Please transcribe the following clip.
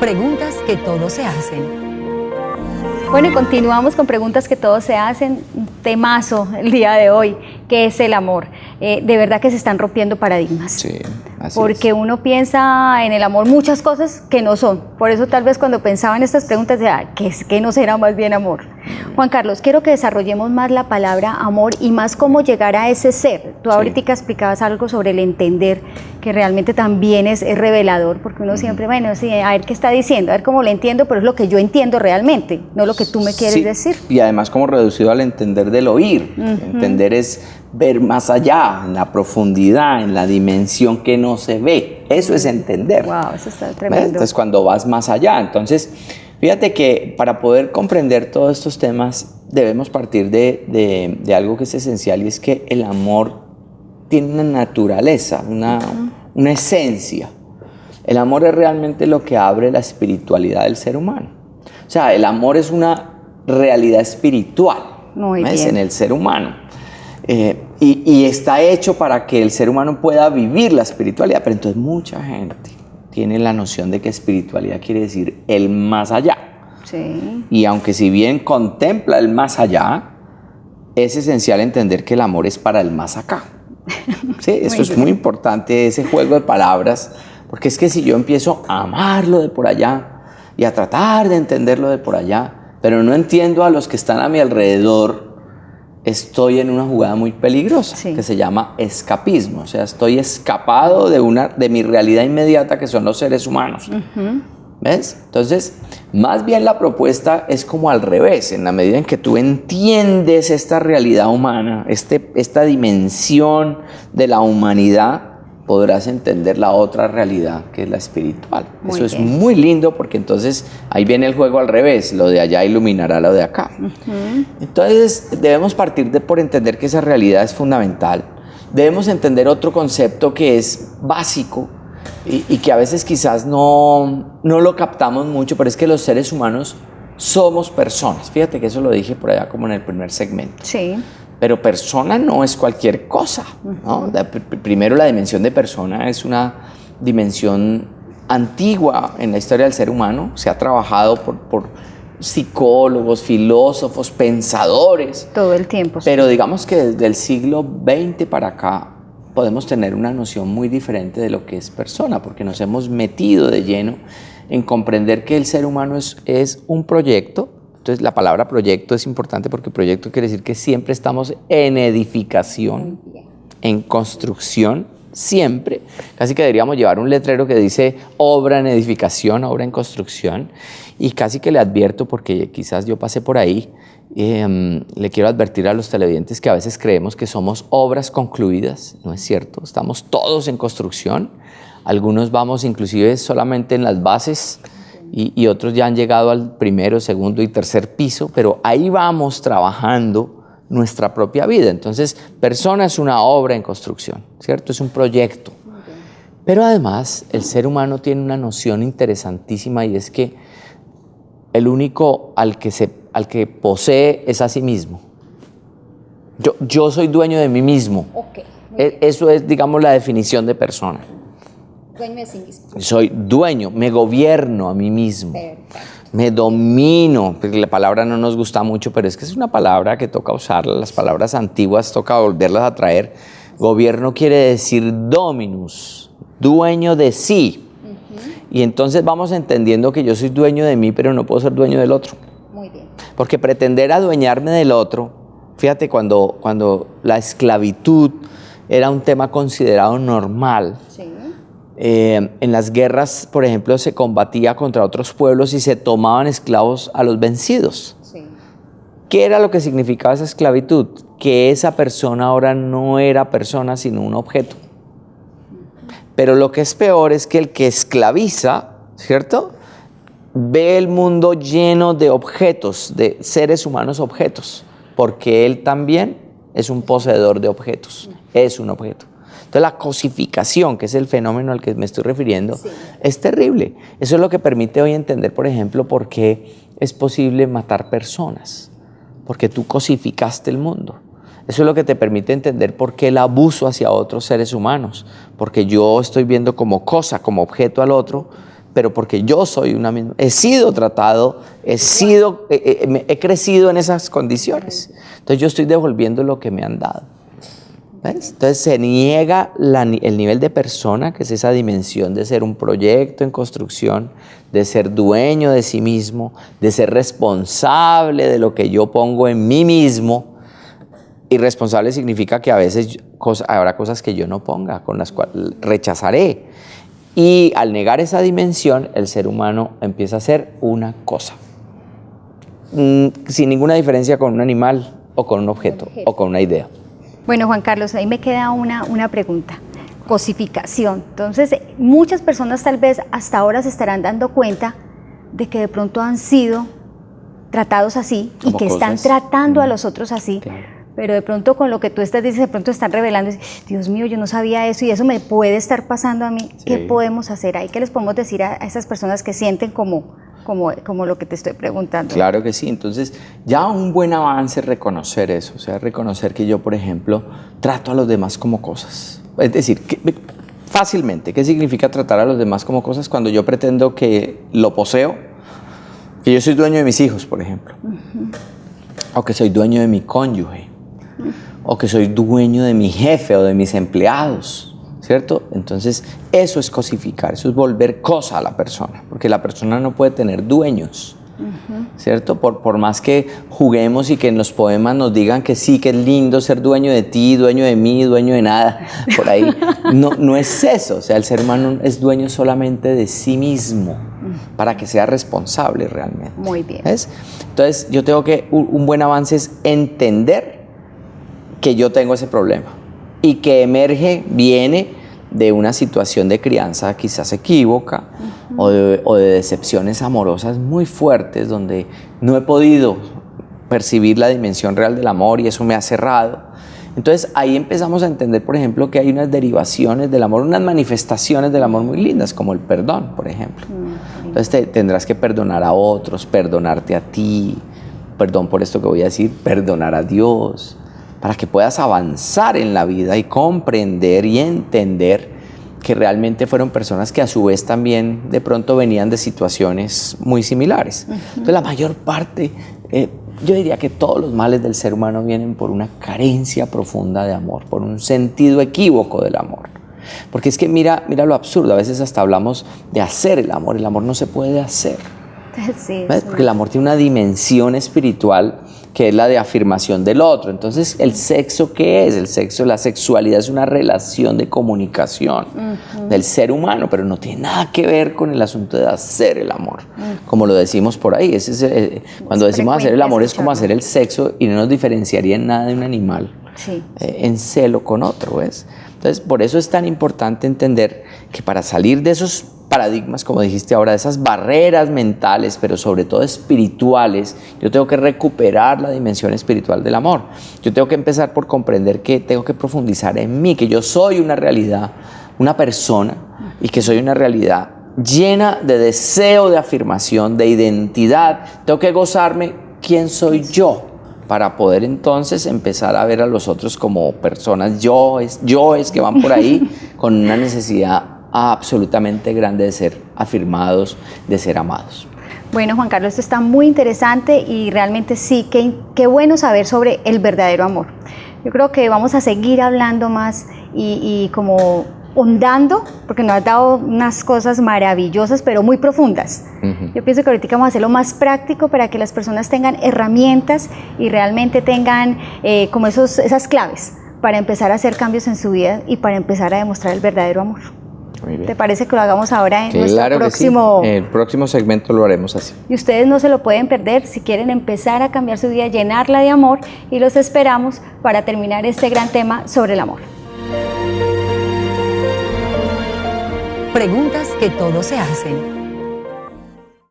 Preguntas que todos se hacen. Bueno, y continuamos con preguntas que todos se hacen. Un temazo el día de hoy, que es el amor. De verdad que se están rompiendo paradigmas. Sí, así porque es. uno piensa en el amor muchas cosas que no son. Por eso tal vez cuando pensaba en estas preguntas decía, ¿qué no será más bien amor? Juan Carlos, quiero que desarrollemos más la palabra amor y más cómo llegar a ese ser. Tú ahorita explicabas algo sobre el entender, que realmente también es revelador, porque uno siempre, bueno, sí, a ver qué está diciendo, a ver cómo lo entiendo, pero es lo que yo entiendo realmente, no lo que tú me quieres decir. Y además como reducido al entender del oír. Entender es ver más allá, en la profundidad, en la dimensión que no se ve. Eso es entender. Wow, eso está tremendo. Entonces cuando vas más allá, entonces fíjate que para poder comprender todos estos temas debemos partir de algo que es esencial, y es que el amor tiene una naturaleza, una esencia. El amor es realmente lo que abre la espiritualidad del ser humano. O sea, el amor es una realidad espiritual, ¿ves? En el ser humano. Y está hecho para que el ser humano pueda vivir la espiritualidad. Pero entonces mucha gente tiene la noción de que espiritualidad quiere decir el más allá. Sí. Y aunque si bien contempla el más allá, es esencial entender que el amor es para el más acá. Sí, eso es muy importante, ese juego de palabras, porque es que si yo empiezo a amarlo de por allá y a tratar de entenderlo de por allá, pero no entiendo a los que están a mi alrededor, estoy en una jugada muy peligrosa, que se llama escapismo. O sea, estoy escapado de mi realidad inmediata, que son los seres humanos. ¿Ves? Entonces, más bien la propuesta es como al revés. En la medida en que tú entiendes esta realidad humana, esta dimensión de la humanidad, podrás entender la otra realidad, que es la espiritual. Eso es muy lindo, porque entonces ahí viene el juego al revés. Lo de allá iluminará lo de acá. Entonces debemos partir por entender que esa realidad es fundamental. Debemos entender otro concepto que es básico, y que a veces quizás no lo captamos mucho, pero es que los seres humanos somos personas. Fíjate que eso lo dije por allá como en el primer segmento. Sí. Pero persona no es cualquier cosa, ¿no? Primero, la dimensión de persona es una dimensión antigua en la historia del ser humano. Se ha trabajado por psicólogos, filósofos, pensadores. Todo el tiempo. Pero digamos que desde el siglo XX para acá podemos tener una noción muy diferente de lo que es persona, porque nos hemos metido de lleno en comprender que el ser humano es un proyecto. Entonces la palabra proyecto es importante, porque proyecto quiere decir que siempre estamos en edificación, en construcción, siempre. Casi que deberíamos llevar un letrero que dice obra en edificación, obra en construcción, y casi que le advierto, porque quizás yo pasé por ahí, le quiero advertir a los televidentes que a veces creemos que somos obras concluidas. No es cierto, estamos todos en construcción. Algunos vamos inclusive solamente en las bases, y otros ya han llegado al primero, segundo y tercer piso, pero ahí vamos trabajando nuestra propia vida. Entonces, persona es una obra en construcción, ¿cierto? Es un proyecto. Pero además, el ser humano tiene una noción interesantísima, y es que el único al que posee es a sí mismo. Yo soy dueño de mí mismo. Eso es, digamos, la definición de persona. Dueño de sí mismo. Soy dueño, me gobierno a mí mismo. Perfecto. Me domino, porque la palabra no nos gusta mucho, pero es que es una palabra que toca usarla. Las palabras antiguas toca volverlas a traer. Gobierno quiere decir dominus, dueño de sí. Y entonces vamos entendiendo que yo soy dueño de mí, pero no puedo ser dueño del otro. Muy bien. Porque pretender adueñarme del otro, fíjate, cuando la esclavitud era un tema considerado normal, en las guerras, por ejemplo, se combatía contra otros pueblos y se tomaban esclavos a los vencidos. ¿Qué era lo que significaba esa esclavitud? Que esa persona ahora no era persona, sino un objeto. Pero lo que es peor es que el que esclaviza, ¿cierto?, ve el mundo lleno de objetos, de seres humanos objetos, porque él también es un poseedor de objetos, es un objeto. Entonces la cosificación, que es el fenómeno al que me estoy refiriendo, es terrible. Eso es lo que permite hoy entender, por ejemplo, por qué es posible matar personas, porque tú cosificaste el mundo. Eso es lo que te permite entender por qué el abuso hacia otros seres humanos, porque yo estoy viendo como cosa, como objeto al otro, pero porque yo soy una misma, he sido tratado, he crecido en esas condiciones. Entonces yo estoy devolviendo lo que me han dado. ¿Ves? Entonces se niega el nivel de persona, que es esa dimensión de ser un proyecto en construcción, de ser dueño de sí mismo, de ser responsable de lo que yo pongo en mí mismo. Y responsable significa que a veces habrá cosas que yo no ponga, con las cuales rechazaré. Y al negar esa dimensión, el ser humano empieza a ser una cosa, sin ninguna diferencia con un animal o con un objeto o con una idea. Bueno, Juan Carlos, ahí me queda una pregunta. Cosificación. Entonces, muchas personas tal vez hasta ahora se estarán dando cuenta de que de pronto han sido tratados así y que están tratando a los otros así. Claro. Pero de pronto con lo que tú estás diciendo, de pronto están revelando, Dios mío, yo no sabía eso y eso me puede estar pasando a mí. Sí. ¿Qué podemos hacer ahí? ¿Qué les podemos decir a esas personas que sienten como lo que te estoy preguntando? Claro que sí. Entonces, ya un buen avance es reconocer eso. O sea, reconocer que yo, por ejemplo, trato a los demás como cosas. Es decir, fácilmente, ¿qué significa tratar a los demás como cosas? Cuando yo pretendo que lo poseo, que yo soy dueño de mis hijos, por ejemplo. O que soy dueño de mi cónyuge. O que soy dueño de mi jefe o de mis empleados, ¿cierto? Entonces, eso es cosificar, eso es volver cosa a la persona, porque la persona no puede tener dueños, ¿cierto? Por más que juguemos y que en los poemas nos digan que sí, que es lindo ser dueño de ti, dueño de mí, dueño de nada, por ahí, no es eso. O sea, el ser humano es dueño solamente de sí mismo, para que sea responsable realmente. Muy bien. ¿Ves? Entonces, yo tengo que, un buen avance es entender que yo tengo ese problema y que viene de una situación de crianza quizás equívoca o de decepciones amorosas muy fuertes donde no he podido percibir la dimensión real del amor y eso me ha cerrado. Entonces ahí empezamos a entender, por ejemplo, que hay unas derivaciones del amor, unas manifestaciones del amor muy lindas, como el perdón, por ejemplo. Entonces tendrás que perdonar a otros, perdonarte a ti, perdón por esto que voy a decir, perdonar a Dios, para que puedas avanzar en la vida y comprender y entender que realmente fueron personas que a su vez también de pronto venían de situaciones muy similares. Entonces la mayor parte, yo diría que todos los males del ser humano vienen por una carencia profunda de amor, por un sentido equívoco del amor. Porque es que mira lo absurdo, a veces hasta hablamos de hacer el amor no se puede hacer. Sí, porque el amor tiene una dimensión espiritual que es la de afirmación del otro. Entonces, ¿el sexo qué es? La sexualidad es una relación de comunicación del ser humano, pero no tiene nada que ver con el asunto de hacer el amor, como lo decimos por ahí. Cuando decimos hacer el amor es como hacer el sexo y no nos diferenciaría en nada de un animal en celo con otro, ¿ves? Entonces, por eso es tan importante entender que para salir de esos paradigmas, como dijiste ahora, de esas barreras mentales, pero sobre todo espirituales, yo tengo que recuperar la dimensión espiritual del amor. Yo tengo que empezar por comprender que tengo que profundizar en mí, que yo soy una realidad, una persona, y que soy una realidad llena de deseo de afirmación, de identidad. Tengo que gozarme quién soy yo, para poder entonces empezar a ver a los otros como personas yo es que van por ahí con una necesidad absolutamente grande de ser afirmados, de ser amados. Bueno, Juan Carlos, esto está muy interesante y realmente sí, qué bueno saber sobre el verdadero amor. Yo creo que vamos a seguir hablando más y como hondando, porque nos has dado unas cosas maravillosas, pero muy profundas. Yo pienso que ahorita vamos a hacerlo más práctico para que las personas tengan herramientas y realmente tengan como esas claves para empezar a hacer cambios en su vida y para empezar a demostrar el verdadero amor. ¿Te parece que lo hagamos ahora en nuestro próximo? Sí. En el próximo segmento lo haremos así. Y ustedes no se lo pueden perder si quieren empezar a cambiar su vida, llenarla de amor, y los esperamos para terminar este gran tema sobre el amor. Preguntas que todos se hacen.